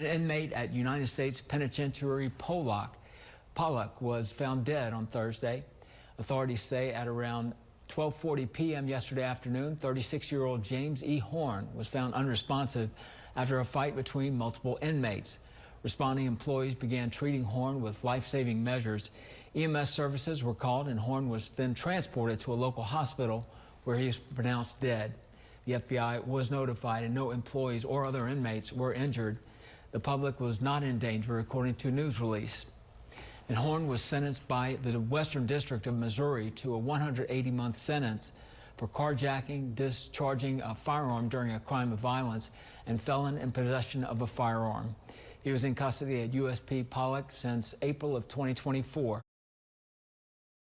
An inmate at United States Penitentiary Pollock was found dead on Thursday. Authorities say at around 12:40 p.m. yesterday afternoon, 36-year-old James E. Horn was found unresponsive after a fight between multiple inmates. Responding employees began treating Horn with life-saving measures. EMS services were called and Horn was then transported to a local hospital where he was pronounced dead. The FBI was notified and no employees or other inmates were injured. The public was not in danger, according to a news release. And Horn was sentenced by the Western District of Missouri to a 180-month sentence for carjacking, discharging a firearm during a crime of violence, and felon in possession of a firearm. He was in custody at USP Pollock since April of 2024.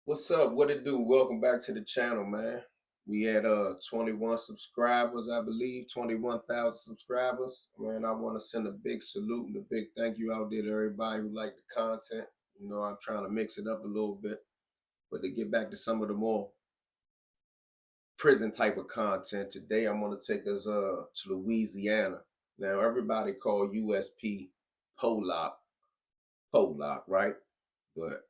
What's up? What it do? Welcome back to the channel, man. We had 21 subscribers, I believe, 21,000 subscribers. Man, I want to send a big salute and a big thank you out there to everybody who liked the content. You know, I'm trying to mix it up a little bit. But to get back to some of the more prison type of content, today I'm going to take us to Louisiana. Now, everybody call USP Pollock, right? But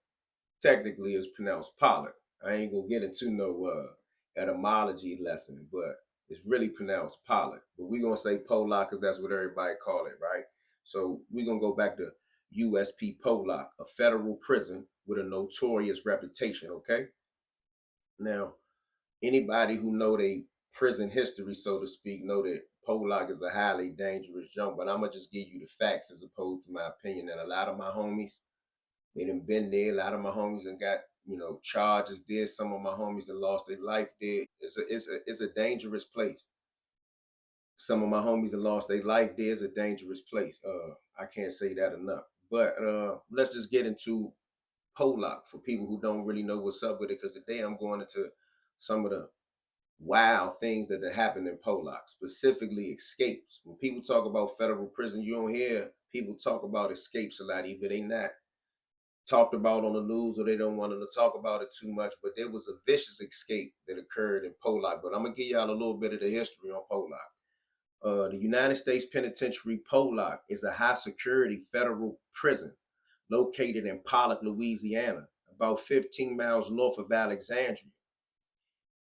technically it's pronounced Pollock. I ain't gonna get into no etymology lesson, but it's really pronounced Pollock. But we're gonna say Pollock because that's what everybody call it, right? So we're gonna go back to USP Pollock, a federal prison with a notorious reputation, okay? Now, anybody who know they prison history, so to speak, know that Pollock is a highly dangerous junk, but I'm gonna just give you the facts as opposed to my opinion. And a lot of my homies, they done been there. A lot of my homies done got, you know, charges there. Some of my homies that lost their life there. It's a dangerous place. Some of my homies that lost their life there. Is a dangerous place. I can't say that enough. But let's just get into Pollock for people who don't really know what's up with it. Because today I'm going into some of the wild things that have happened in Pollock, specifically escapes. When people talk about federal prison, you don't hear people talk about escapes a lot. Either they not talked about on the news or they don't want to talk about it too much, but there was a vicious escape that occurred in Pollock. But I'm gonna give y'all a little bit of the history on Pollock. The United States Penitentiary Pollock is a high security federal prison located in Pollock, Louisiana, about 15 miles north of Alexandria.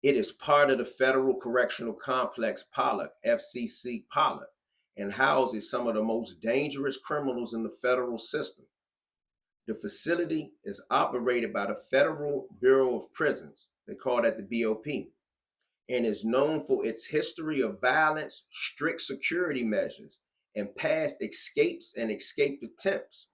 It is part of the Federal Correctional Complex Pollock, FCC Pollock, and houses some of the most dangerous criminals in the federal system. The facility is operated by the Federal Bureau of Prisons, they call that the BOP, and is known for its history of violence, strict security measures, and past escapes and escape attempts.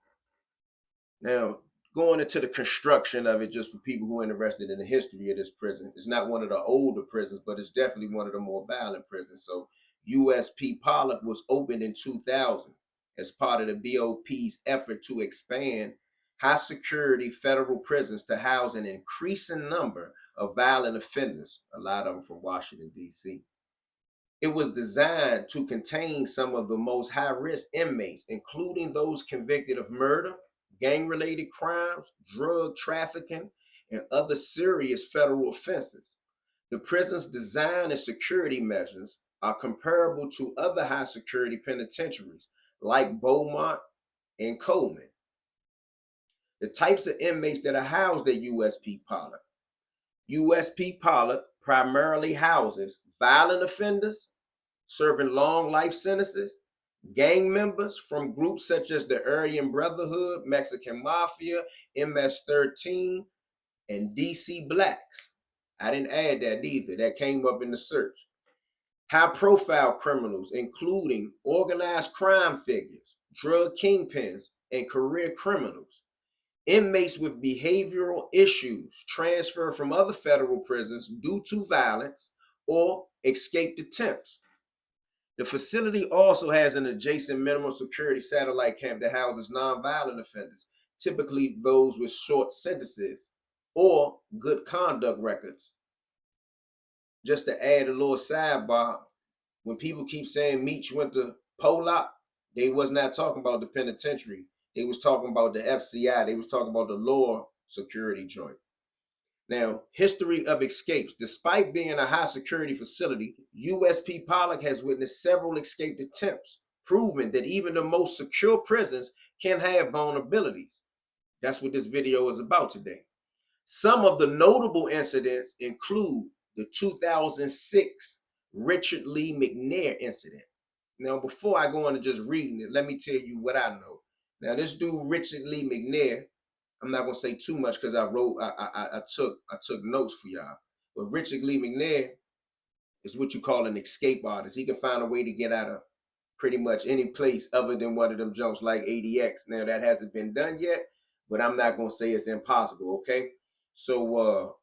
Now, going into the construction of it, just for people who are interested in the history of this prison, it's not one of the older prisons, but it's definitely one of the more violent prisons. So USP Pollock was opened in 2000 as part of the BOP's effort to expand high security federal prisons to house an increasing number of violent offenders, a lot of them from Washington, D.C. It was designed to contain some of the most high risk inmates, including those convicted of murder, gang related crimes, drug trafficking, and other serious federal offenses. The prison's design and security measures are comparable to other high security penitentiaries like Beaumont and Coleman. The types of inmates that are housed at USP Pollock. USP Pollock primarily houses violent offenders serving long life sentences, gang members from groups such as the Aryan Brotherhood, Mexican Mafia, MS-13, and DC Blacks. I didn't add that either. That came up in the search. High profile criminals, including organized crime figures, drug kingpins, and career criminals. Inmates with behavioral issues transferred from other federal prisons due to violence or escaped attempts. The facility also has an adjacent minimum security satellite camp that houses nonviolent offenders, typically those with short sentences or good conduct records. Just to add a little sidebar, when people keep saying Meech went to Pollock, they was not talking about the penitentiary. They was talking about the FCI. They was talking about the lower security joint. Now, history of escapes. Despite being a high security facility, USP Pollock has witnessed several escape attempts proving that even the most secure prisons can have vulnerabilities. That's what this video is about today. Some of the notable incidents include the 2006 Richard Lee McNair incident. Now, before I go on to just reading it, let me tell you what I know. Now, this dude Richard Lee McNair, I'm not gonna say too much because I took notes for y'all. But Richard Lee McNair is what you call an escape artist. He can find a way to get out of pretty much any place other than one of them jumps like ADX. Now, that hasn't been done yet, but I'm not gonna say it's impossible. Okay, so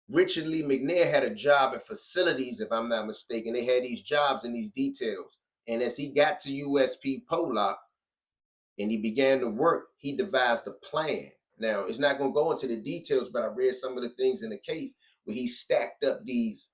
Richard Lee McNair had a job in facilities, if I'm not mistaken. They had these jobs and these details. And as he got to USP Pollock and he began to work, he devised a plan. Now, it's not going to go into the details, but I read some of the things in the case where he stacked up these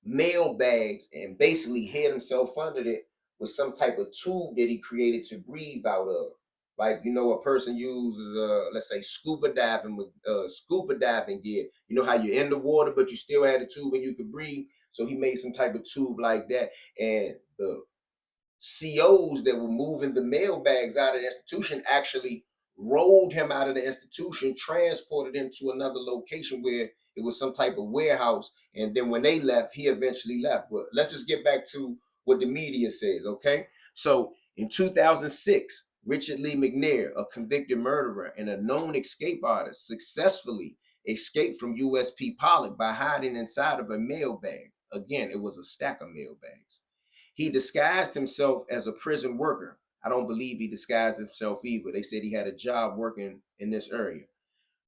mail bags and basically hid himself under it with some type of tube that he created to breathe out of. Like, you know, a person uses, let's say, scuba diving with scuba diving gear. You know how you're in the water, but you still had a tube and you could breathe. So he made some type of tube like that. And the COs that were moving the mail bags out of the institution actually rolled him out of the institution, transported him to another location where it was some type of warehouse. And then when they left, he eventually left. But let's just get back to what the media says, okay? So in 2006, Richard Lee McNair, a convicted murderer and a known escape artist, successfully escaped from USP Pollock by hiding inside of a mail bag. Again, it was a stack of mail bags. He disguised himself as a prison worker. I don't believe he disguised himself either. They said he had a job working in this area,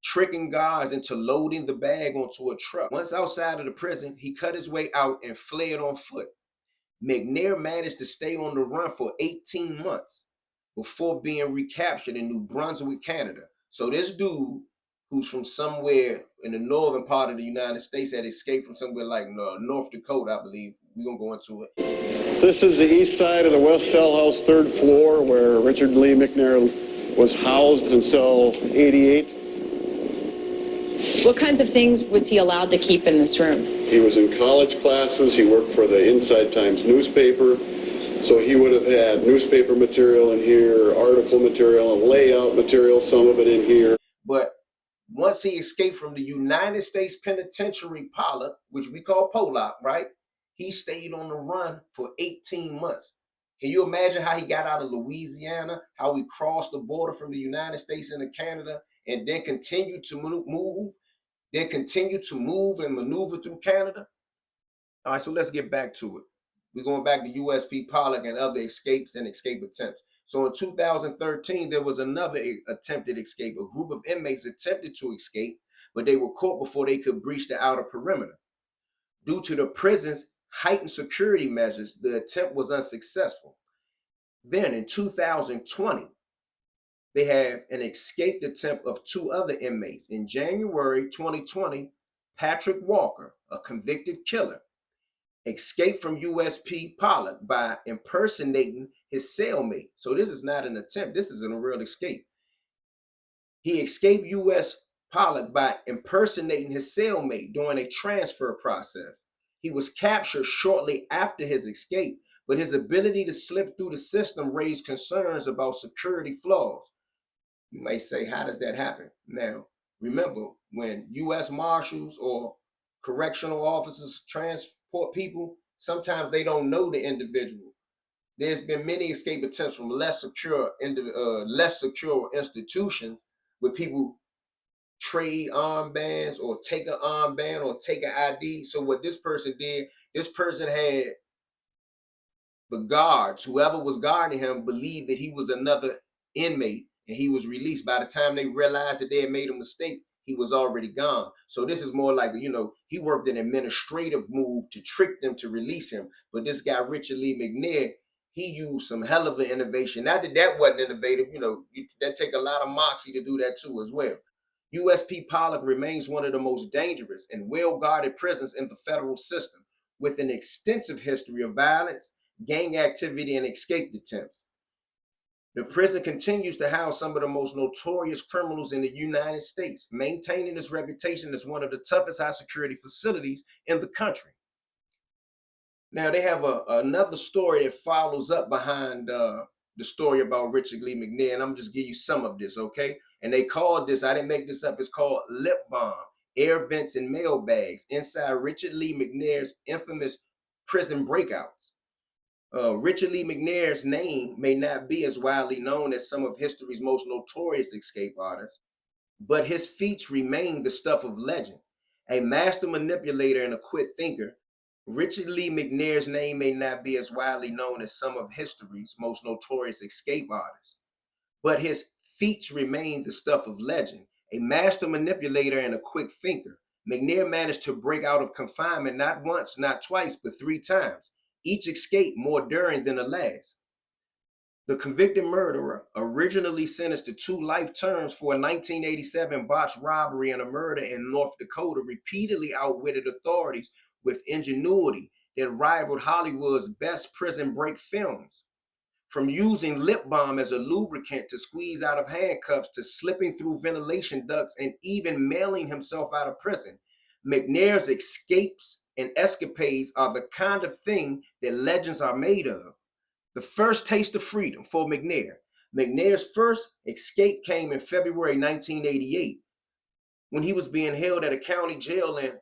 tricking guards into loading the bag onto a truck. Once outside of the prison, he cut his way out and fled on foot. McNair managed to stay on the run for 18 months before being recaptured in New Brunswick, Canada. So this dude, who's from somewhere in the northern part of the United States, had escaped from somewhere like North Dakota, I believe. We're going to go into it. This is the east side of the West Cell House, third floor, where Richard Lee McNair was housed in cell 88. What kinds of things was he allowed to keep in this room? He was in college classes. He worked for the Inside Times newspaper. So he would have had newspaper material in here, article material, and layout material, some of it in here. But once he escaped from the United States Penitentiary Pollock, which we call Pollock, right? He stayed on the run for 18 months. Can you imagine how he got out of Louisiana, how he crossed the border from the United States into Canada, and then continued to move and maneuver through Canada? All right, so let's get back to it. We're going back to USP Pollock and other escapes and escape attempts. So in 2013, there was another attempted escape. A group of inmates attempted to escape, but they were caught before they could breach the outer perimeter. Due to the prison's heightened security measures, the attempt was unsuccessful. Then in 2020, they have an escaped attempt of two other inmates. In January 2020, Patrick Walker, a convicted killer, escaped from USP Pollock by impersonating his cellmate. So this is not an attempt. This is a real escape. He escaped US Pollock by impersonating his cellmate during a transfer process. He was captured shortly after his escape, but his ability to slip through the system raised concerns about security flaws. You may say, how does that happen? Now, remember, when U.S. Marshals or correctional officers transport people, sometimes they don't know the individual. There's been many escape attempts from less secure institutions where people trade armbands or take an armband or take an ID. So what this person did, this person had the guards, whoever was guarding him, believed that he was another inmate and he was released. By the time they realized that they had made a mistake, he was already gone. So this is more like, he worked an administrative move to trick them to release him. But this guy, Richard Lee McNair, he used some hell of an innovation. Not that that wasn't innovative, that take a lot of moxie to do that too as well. USP Pollock remains one of the most dangerous and well-guarded prisons in the federal system, with an extensive history of violence, gang activity, and escape attempts. The prison continues to house some of the most notorious criminals in the United States, maintaining its reputation as one of the toughest high security facilities in the country. Now they have another story that follows up behind the story about Richard Lee McNair, and I'm just give you some of this, okay? And they called this, I didn't make this up, it's called lip balm, air vents and mail bags inside Richard Lee McNair's infamous prison breakouts. Richard Lee McNair's name may not be as widely known as some of history's most notorious escape artists, but his feats remain the stuff of legend. A master manipulator and a quick thinker, Richard Lee McNair's name may not be as widely known as some of history's most notorious escape artists, but his feats remain the stuff of legend. A master manipulator and a quick thinker, McNair managed to break out of confinement not once, not twice, but 3 times, each escape more daring than the last. The convicted murderer, originally sentenced to 2 life terms for a 1987 botched robbery and a murder in North Dakota, repeatedly outwitted authorities with ingenuity that rivaled Hollywood's best prison break films. From using lip balm as a lubricant to squeeze out of handcuffs to slipping through ventilation ducts and even mailing himself out of prison, McNair's escapes and escapades are the kind of thing that legends are made of. The first taste of freedom for McNair. McNair's first escape came in February 1988 when he was being held at a county jail in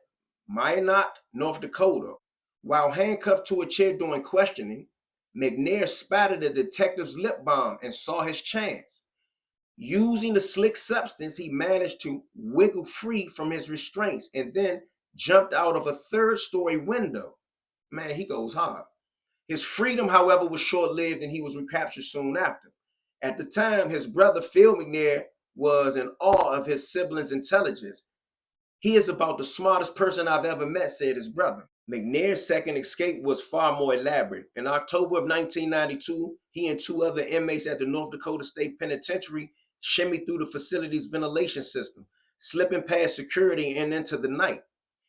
Minot, North Dakota. While handcuffed to a chair during questioning, McNair spotted a detective's lip balm and saw his chance. Using the slick substance, he managed to wiggle free from his restraints and then jumped out of a 3rd-story window. Man, he goes hard. His freedom, however, was short-lived and he was recaptured soon after. At the time, his brother Phil McNair was in awe of his siblings' intelligence. "He is about the smartest person I've ever met," said his brother. McNair's second escape was far more elaborate. In October of 1992, he and 2 other inmates at the North Dakota State Penitentiary shimmied through the facility's ventilation system, slipping past security and into the night.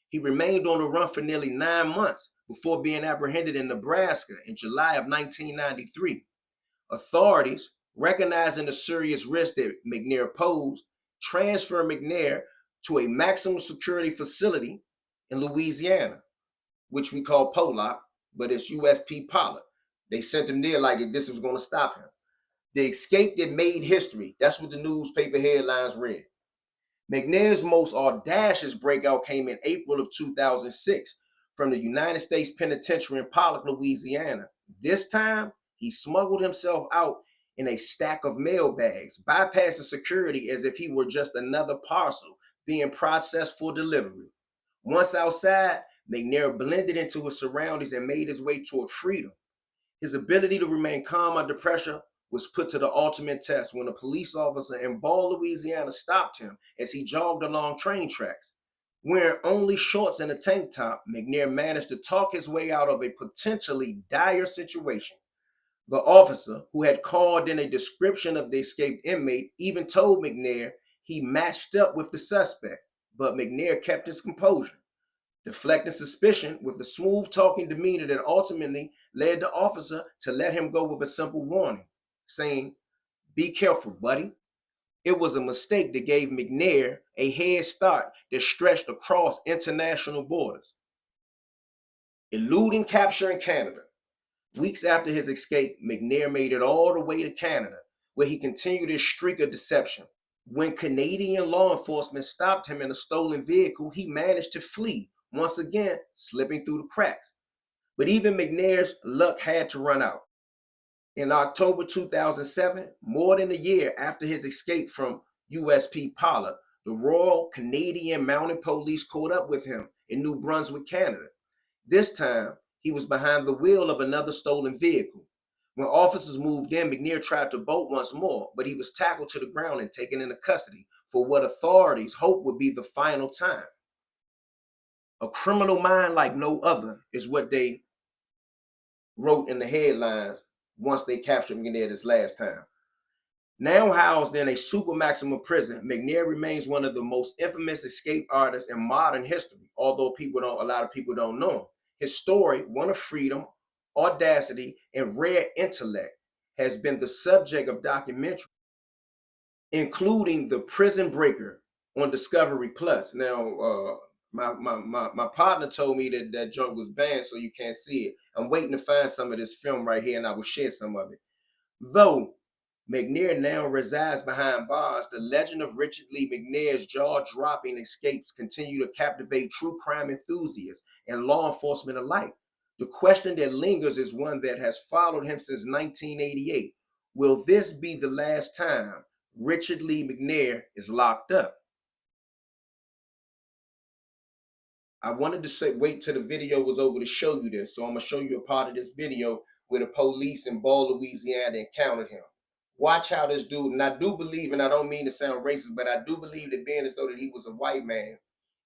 He remained on the run for nearly 9 months before being apprehended in Nebraska in July of 1993. Authorities, recognizing the serious risk that McNair posed, transferred McNair to a maximum security facility in Louisiana, which we call Pollock, but it's USP Pollock. They sent him there like this was going to stop him. The escape that made history. That's what the newspaper headlines read. McNair's most audacious breakout came in April of 2006 from the United States Penitentiary in Pollock, Louisiana. This time, he smuggled himself out in a stack of mail bags, bypassing security as if he were just another parcel being processed for delivery. Once outside, McNair blended into his surroundings and made his way toward freedom. His ability to remain calm under pressure was put to the ultimate test when a police officer in Ball, Louisiana stopped him as he jogged along train tracks. Wearing only shorts and a tank top, McNair managed to talk his way out of a potentially dire situation. The officer, who had called in a description of the escaped inmate, even told McNair he matched up with the suspect, but McNair kept his composure, deflecting suspicion with a smooth-talking demeanor that ultimately led the officer to let him go with a simple warning, saying, "Be careful, buddy." It was a mistake that gave McNair a head start that stretched across international borders. Eluding capture in Canada. Weeks after his escape, McNair made it all the way to Canada, where he continued his streak of deception. When Canadian law enforcement stopped him in a stolen vehicle, he managed to flee, once again slipping through the cracks. But even McNair's luck had to run out. In October 2007, more than a year after his escape from USP Pollock, the Royal Canadian Mounted Police caught up with him in New Brunswick, Canada. This time, he was behind the wheel of another stolen vehicle. When officers moved in, McNair tried to bolt once more, but he was tackled to the ground and taken into custody for what authorities hoped would be the final time. "A criminal mind like no other" is what they wrote in the headlines once they captured McNair this last time. Now housed in a super maximum prison, McNair remains one of the most infamous escape artists in modern history, although a lot of people don't know him. His story, one of freedom, audacity, and rare intellect, has been the subject of documentaries, including The Prison Breaker on Discovery Plus. Now, My partner told me that that joint was banned, so you can't see it. I'm waiting to find some of this film right here, and I will share some of it. Though McNair now resides behind bars, the legend of Richard Lee McNair's jaw-dropping escapes continue to captivate true crime enthusiasts and law enforcement alike. The question that lingers is one that has followed him since 1988. Will this be the last time Richard Lee McNair is locked up? I wanted to say wait till the video was over to show you this, so I'm gonna show you a part of this video where the police in Ball, Louisiana encountered him. Watch how this dude, and I do believe, and I don't mean to sound racist, but I do believe that being as though that he was a white man,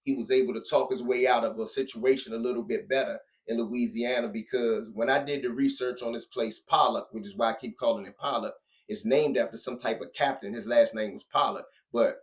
he was able to talk his way out of a situation a little bit better in Louisiana, because when I did the research on this place, Pollock, which is why I keep calling it Pollock, it's named after some type of captain. His last name was Pollock, but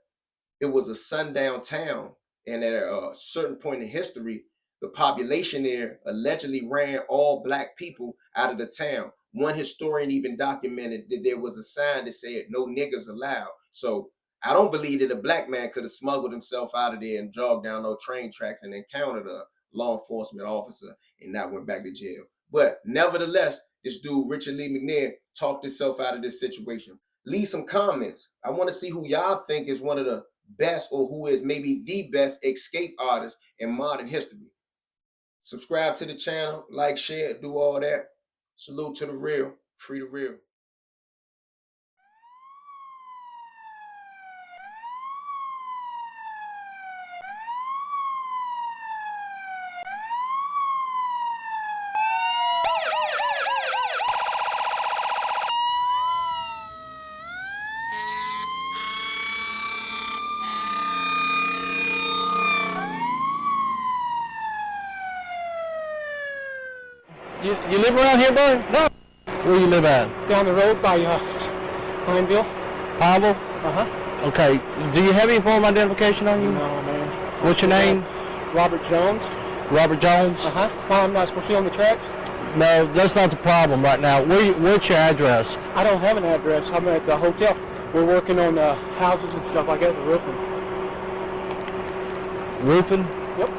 it was a sundown town, and at a certain point in history, the population there allegedly ran all black people out of the town. One historian even documented that there was a sign that said no niggers allowed. So I don't believe that a black man could have smuggled himself out of there and jogged down those train tracks and encountered a law enforcement officer and not went back to jail. But nevertheless, this dude, Richard Lee McNair, talked himself out of this situation. Leave some comments. I want to see who y'all think is one of the best, or who is maybe the best escape artist in modern history. Subscribe to the channel, like, share, do all that. Salute to the real, free the real. You live around here, bud? No. Where you live at? Down the road by Pineville. Pineville? Uh-huh. Okay. Do you have any form of identification on you? No, man. What's your name? Robert Jones. Robert Jones? Uh-huh. Why, I'm not supposed to be on the tracks? No, that's not the problem right now. What's your address? I don't have an address. I'm at the hotel. We're working on houses and stuff like that, the roofing. Roofing? Yep.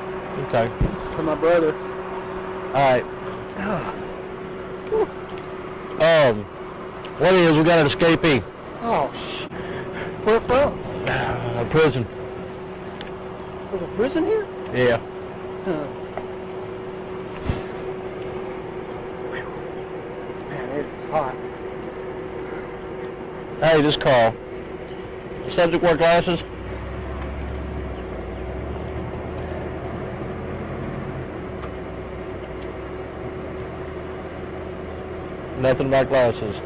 Okay. For my brother. All right. What it is, we got an escapee. Oh, where from? A prison. There's a prison here? Yeah. Man, it is hot. Hey, this call. The subject wear glasses? Nothing about glasses.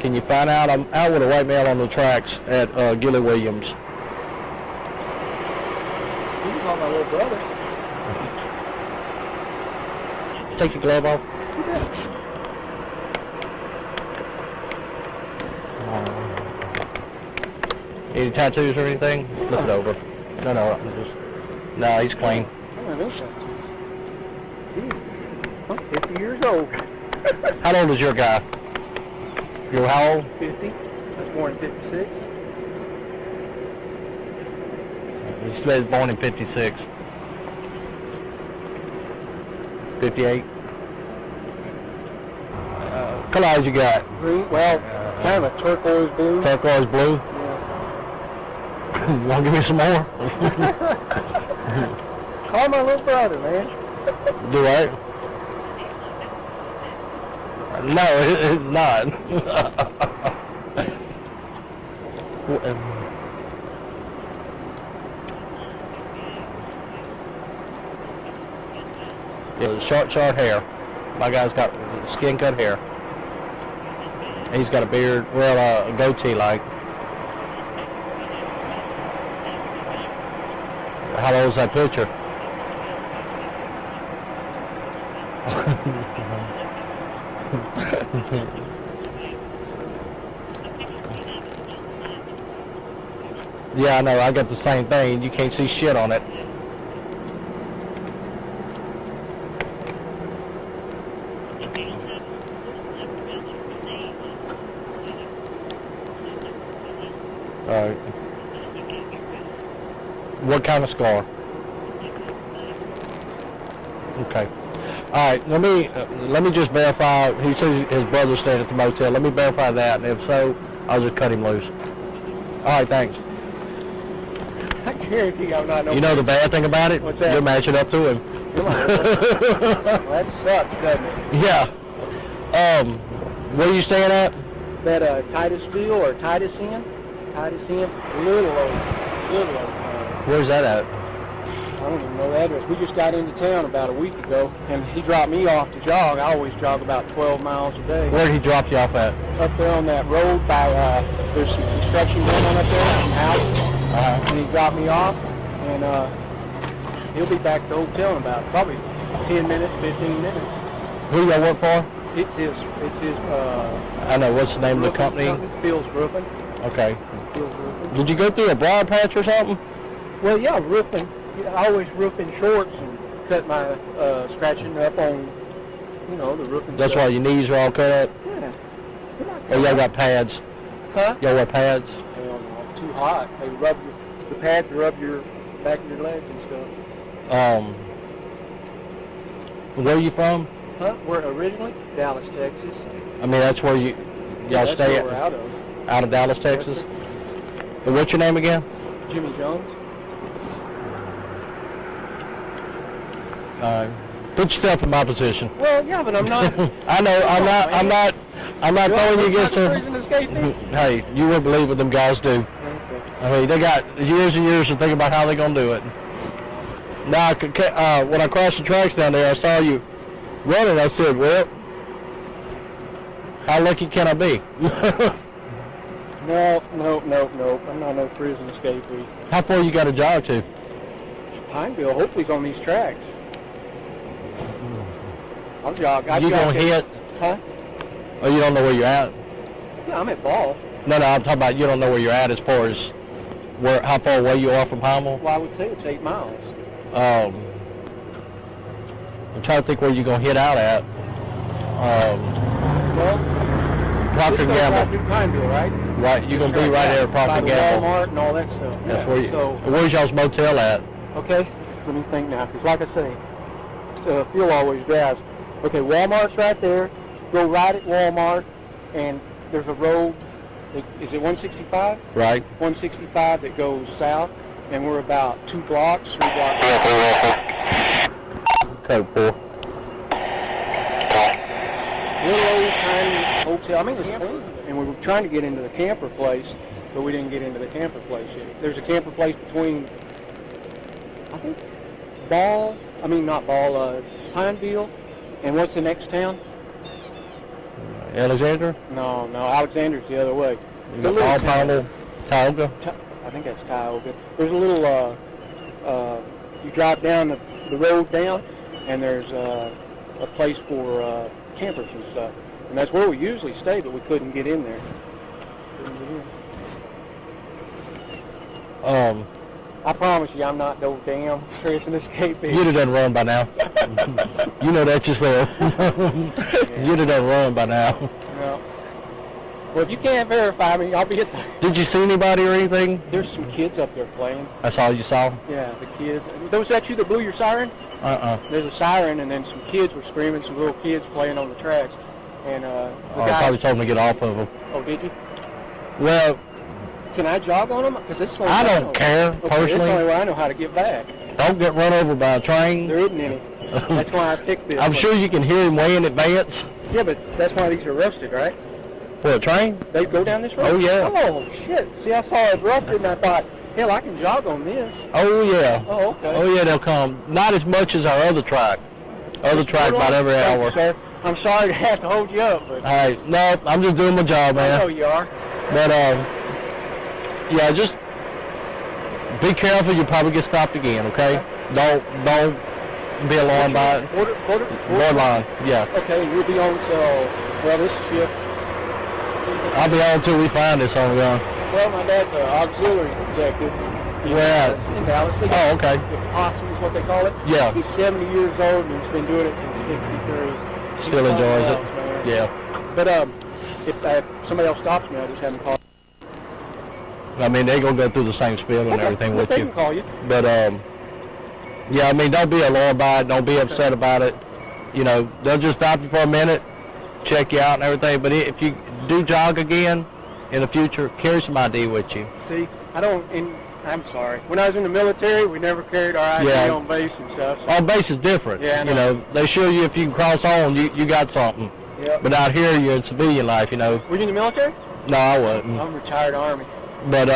Can you find out? I'm out with a white male on the tracks at Gilly Williams. He was on my little brother. Take your glove off. Any tattoos or anything? Look it over. No, no, he's clean. Oh, no tattoos. Jesus. I'm 50 years old. How old is your guy? You're how old? 50. I was born in 56. He was born in 56. 58. Colors you got? Green. Well, kind of a turquoise blue. Turquoise blue? Yeah. You want to give me some more? Call my little brother, man. Do what? No, it's not. Yeah, short hair. My guy's got skin cut hair. He's got a beard, well, a goatee like. How old is that picture? Yeah, I know. I got the same thing. You can't see shit on it. All right. What kind of scar? Okay. All right. Let me just verify. He says his brother's staying at the motel. Let me verify that, and if so, I'll just cut him loose. All right. Thanks. I guarantee I'm not. You know the bad thing about it? What's that? You're matching up to him. Come on. Well, that sucks, doesn't it? Yeah. Where are you staying at? That Titusville or Titus Inn? Titus Inn? Little old. Where's that at? I don't even know the address. We just got into town about a week ago, and he dropped me off to jog. I always jog about 12 miles a day. Where did he drop you off at? Up there on that road by, there's some construction going on up there, some houses. And he dropped me off, and he'll be back at the hotel in about probably 10 minutes, 15 minutes. Who y'all work for? It's his, I know. What's the name of the company? Phil's Roofing. Okay. Phil's Roofing. Did you go through a briar patch or something? Well, yeah, roofing. I always roof in shorts and cut my scratching up on, the roofing. That's stuff. why your knees are all cut up? Yeah. Or y'all got pads? Huh? Y'all wear pads? Hell no, it's too hot. They rub the pads rub your back of your legs and stuff. Where are you from? Huh? We're originally Dallas, Texas. I mean, that's where y'all That's stay where we're at? out of. Out of Dallas, Texas? And what's your name again? Jimmy Jones. Put yourself in my position. Well, yeah, but I'm not. I know. I'm not throwing you against them. Prison escapee? Hey, you wouldn't believe what them guys do. Okay. I mean, they got years and years to think about how they're gonna do it. Now, when I crossed the tracks down there, I saw you running. I said, "Well, how lucky can I be?" No. I'm not no prison escapee. How far you got to jog to? Pineville, hopefully, he's on these tracks. I'll jog. You gonna hit? Huh? Or you don't know where you're at? Yeah, I'm at Ball. No, I'm talking about you don't know where you're at as far as how far away you are from Pineville. Well, I would say it's 8 miles. I'm trying to think where you're gonna hit out at. Well, Procter right Gamble. through Pineville, right? Right, you're gonna be right there at By Procter the Gamble. Walmart and all that stuff. That's Yeah. where you. So, Where's y'all's motel at? okay, let me think now, because like I say, Phil always drives. Okay, Walmart's right there. Go right at Walmart, and there's a road. Is it 165? Right. 165 that goes south, and we're about 3 blocks. Code 4. Little old tiny hotel. I mean, it's clean. And we were trying to get into the camper place, but we didn't get into the camper place yet. There's a camper place between, I think, Pineville, and what's the next town? Alexander. No, Alexander's the other way. You The got little Paul town. Pineville, Tioga. I think that's Tioga. There's a little, you drive down the road down, and there's a place for campers and stuff. And that's where we usually stay, but we couldn't get in there. I promise you, I'm not no damn prison escapee. You'd have done run by now. You know that yourself. You'd have done run by now. No. Well, if you can't verify me, I'll be at the... Did you see anybody or anything? There's some kids up there playing. That's all you saw? Yeah, the kids. Was that you that blew your siren? There's a siren, and then some kids were screaming, some little kids playing on the tracks. And the I guy... probably told them to get off of them. Oh, did you? Well, Can I jog on them? Because this is the only I way don't care, Okay, this is the personally. only way I know how to get back. Don't get run over by a train. There isn't any. That's why I picked this. I'm sure you can hear him way in advance. Yeah, but that's why these are rusted, right? For a train? They go down this road? Oh, yeah. Oh, shit. See, I saw it rusted, and I thought, hell, I can jog on this. Oh, yeah. Oh, okay. Oh, yeah, they'll come. Not as much as our other track. Other track about every Thank hour. you, sir. I'm sorry to have to hold you up, but All right. No, I'm just doing my job, I know man. you are. But, yeah, just be careful. You'll probably get stopped again, okay? Don't be alarmed by it. Borderline, yeah. Okay, you'll be on till, well, this shift. I'll be on until we find this on the run. Well, my dad's an auxiliary detective. Where at? In Dallas. Oh, okay. The posse is what they call it. Yeah. He's 70 years old, and he's been doing it since 63. Still enjoys it. Man. Yeah. But if somebody else stops me, I just have him call. I mean, they're gonna go through the same spiel and everything with they you. can call you. But yeah, I mean, don't be alarmed by it. Don't be upset about it. You know, they'll just stop you for a minute, check you out and everything. But if you do jog again in the future, carry some ID with you. See, I'm sorry. When I was in the military, we never carried our ID Yeah. on base and stuff. So. On base is different. Yeah, I know. You know, they show you if you can cross on, you got something. Yep. But out here, you're in civilian life, you know. Were you in the military? No, I wasn't. I'm retired Army. But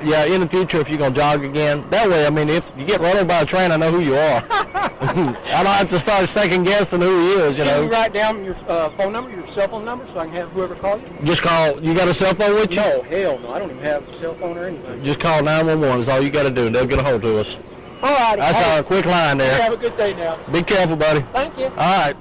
yeah, in the future, if you're gonna jog again, that way, I mean, if you get run over by a train, I know who you are. I don't have to start second guessing who he is, you Can you know. write down your phone number, your cell phone number, so I can have whoever call you? Just call. You got a cell phone with you? No, hell no. I don't even have a cell phone or anything. Just call 911. Is all you got to do, and they'll get a hold of us. All right. That's our quick line there. Have a good day now. Be careful, buddy. Thank you. All right.